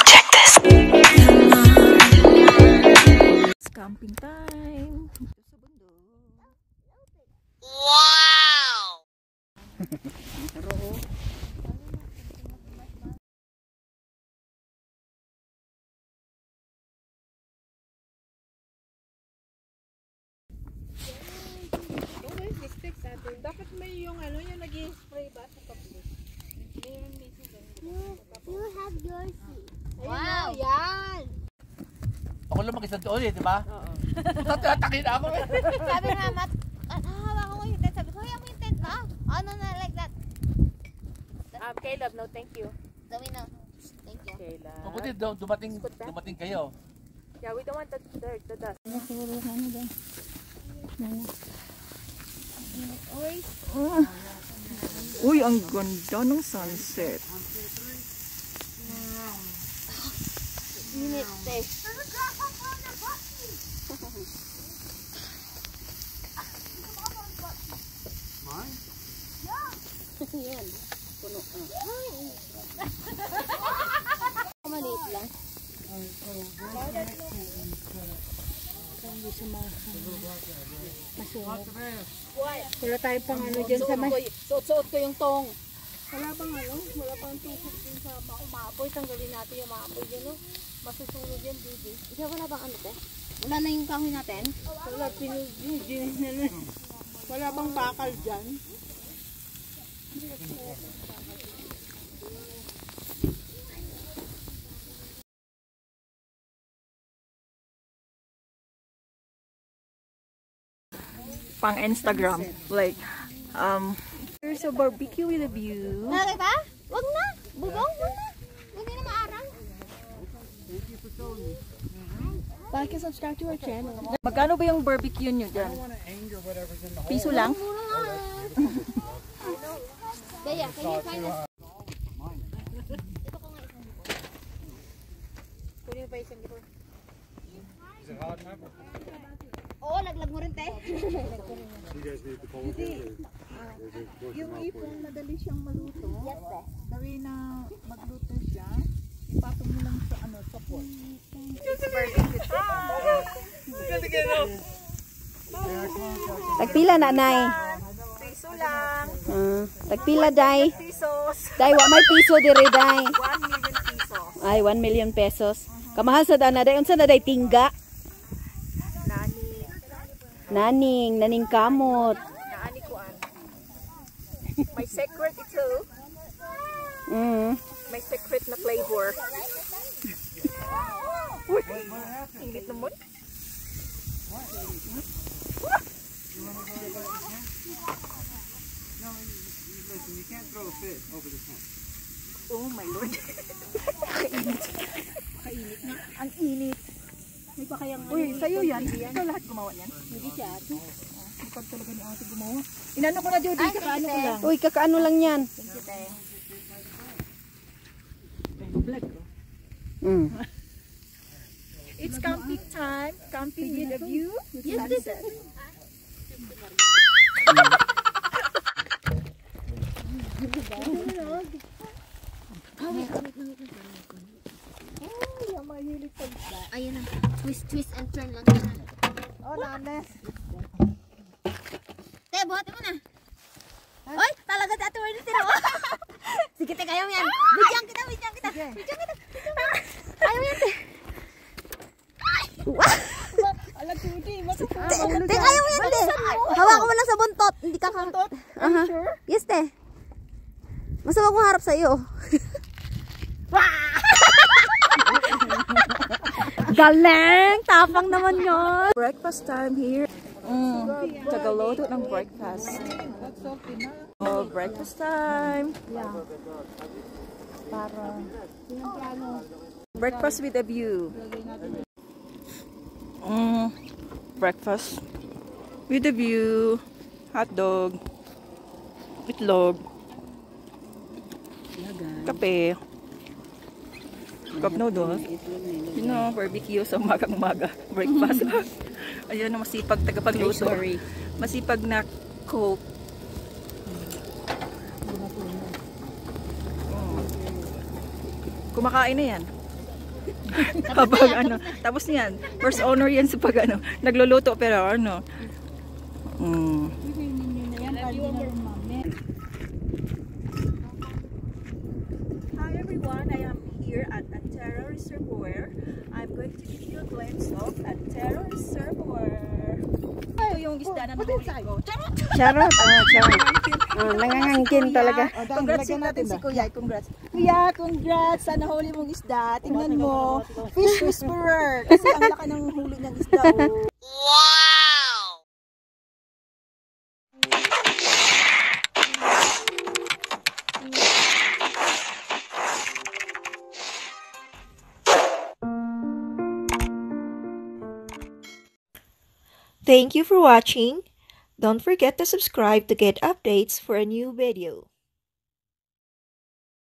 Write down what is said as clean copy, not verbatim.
Check this. It's camping time. Wow! Dapat may yung ano, yung nag-spray ba sa kaplo? You have yours. Wow! Yan! Ako lang mag-isang doon eh, di ba? Oo. Tatakin na ako eh. Sabi na, hawakan ko yung tent. Sabi ko, mo yung tent ba? Ano na, like that. Caleb, no thank you. Dami na. Thank you. Caleb. Mabuti dumating kayo. Yeah, we don't want the dirt, the dust. Uy, ang ganda ng sunset. Minute eh. Yan. Puno. Maliit lang. Wala tayo pang ano dyan sa suot ko yung tong. Wala bang ano? Wala pang tusok din sa maapoy. Tanggalin natin yung maapoy dyan, no? Masusunod yan, baby. Wala bang ano te? Wala na yung kahoy natin? Wala, pinugin na. Wala bang bakal dyan? Pang Instagram, like, here's a barbecue with a view. Nalagay pa? Wag na! Bubong? Wag na! Hindi na maarang. Like and subscribe to our channel. Magkano ba yung barbecue nyo dyan? Piso lang? Kaya, can you find us? Kunin pa isang gito. Oo, laglag mo rin te. Yung ipon, madali siyang maluto. Yes te. Gawin na magluto siya, ipatong mo lang sa ano, sa pot. Tagpila nanay. Piso lang. Tagpila day. Pisos. Day wa may piso dire day. 1 million pesos. Ay 1 million pesos. Kamahal sa dana day unsa na day tingga? Naning kamot. Naani kuan. May secret ito. May secret na flavor. Uy, ingit naman. Oh my lord. Kainit. Kainit na. Ang init. May pa kayang uy, sa'yo yan. Ikaw lahat gumawa yan. Hindi siya. Ikaw talaga ni ate gumawa. Inano ko na Judy, kakaano ko lang. Uy, kakaano lang yan. Vlog ko. It's camping time. Camping with a view. Yes, sunset. Ayan na. Twist and turn lang. Oh, nanes. Te, buhatin mo na. Oy, talaga si Ate Wendy tira. Sige, te, kayo yan. Bidyan kita. Ayaw yan, te. Alag Judy, masuk ka. Te, kayo yan, te. Hawakan mo lang sa buntot. Hindi ka Buntot? Are you sure? Yes, te. Masama kong harap sa'yo. Galing! Tapang naman yun. Breakfast time here. Tagaloto ng breakfast. Oh, breakfast time. Yeah. Breakfast with a view. Breakfast with a view. Hot dog. Itlog. Kape. Cup noodles. You know, barbecue sa umagang-umaga. Breakfast. Ayun na masipag tagapagluto. Masipag na cook. Kumakain na yan. Habang ano, tapos niyan, first honor yan sa pag ano, nagluluto pero ano. Hi everyone, I am here at Antero Reservoir. I'm going to give you a glimpse of Antero Reservoir. Ito yung isda na nahuli ko. Charot! Charot. Charot. Nangangangkin talaga. Congrats natin si Kuya. Congrats. Kuya, congrats sa nahuli mong isda. Tingnan mo. Fish whisperer. Kasi ang laki ng huli ng isda. Oh. Wow! Thank you for watching. Don't forget to subscribe to get updates for a new video.